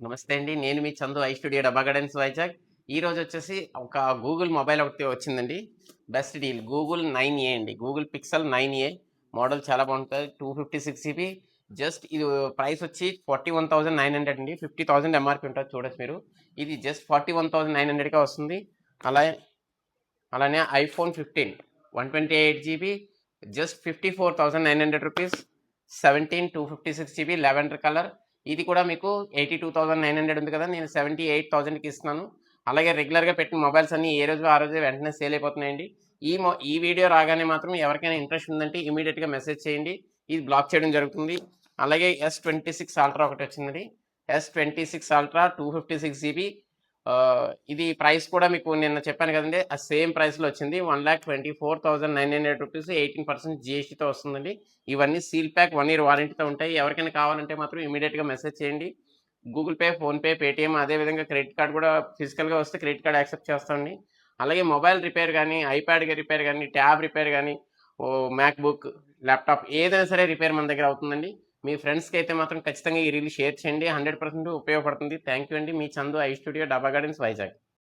నమస్తే అండి. నేను మీ చందు ఐ స్టూడియో డబ్బా గార్డెన్స్ వైజాగ్. ఈరోజొచ్చేసి ఒక గూగుల్ మొబైల్ ఒకటి వచ్చిందండి. బెస్ట్ డీల్ గూగుల్ 9ఏ అండి. గూగుల్ పిక్సెల్ 9ఏ మోడల్ చాలా బాగుంటది. 256 జీబీ జస్ట్ ఇది ప్రైస్ వచ్చి 41,900 అండి. 50,000 ఎంఆర్‌పీ ఉంటది చూడొచ్చు మీరు. ఇది జస్ట్ 41,900కే వస్తుంది. అలా అలానే iPhone 15 128 GB just 54,900 rupees. 17 256 GB lavender colour. ఇది కూడా మీకు 82,900 ఉంది కదా, నేను 78,000కి ఇస్తున్నాను. అలాగే రెగ్యులర్గా పెట్టిన మొబైల్స్ అన్ని ఏ రోజు ఆ రోజే వెంటనే సేల్ అయిపోతున్నాయండి. ఈ వీడియో రాగానే మాత్రం ఎవరికైనా ఇంట్రెస్ట్ ఉందంటే ఇమీడియట్గా మెసేజ్ చేయండి. ఇది బ్లాక్ చేయడం జరుగుతుంది. అలాగే S26 అల్ట్రా ఒకటి వచ్చింది. S26 ultra 256 GB. ఇది ప్రైస్ కూడా మీకు నిన్న చెప్పాను కదండి, ఆ సేమ్ ప్రైస్లో వచ్చింది. 1,24,900 రూపీస్. 18% జిఎస్టీతో వస్తుందండి. ఇవన్నీ సీల్ ప్యాక్ 1 ఇయర్ వారంటీతో ఉంటాయి. ఎవరికైనా కావాలంటే మాత్రం ఇమీడియట్గా మెసేజ్ చేయండి. గూగుల్ పే, ఫోన్పే, పేటిఎం, అదేవిధంగా క్రెడిట్ కార్డ్ కూడా ఫిజికల్గా వస్తే క్రెడిట్ కార్డ్ యాక్సెప్ట్ చేస్తామండి. అలాగే మొబైల్ రిపేర్ కానీ, ఐప్యాడ్ రిపేర్ కానీ, ట్యాబ్ రిపేర్ కానీ, మ్యాక్బుక్, ల్యాప్టాప్ ఏదైనా సరే రిపేర్ మన దగ్గర అవుతుందండి. మీ ఫ్రెండ్స్కి అయితే మాత్రం ఖచ్చితంగా ఈ రీల్ షేర్ చేయండి. 100% ఉపయోగపడుతుంది. థ్యాంక్ యూ అండి. మీ చందు ఐ స్టూడియో డబ్బా గార్డెన్స్ వైజాగ్.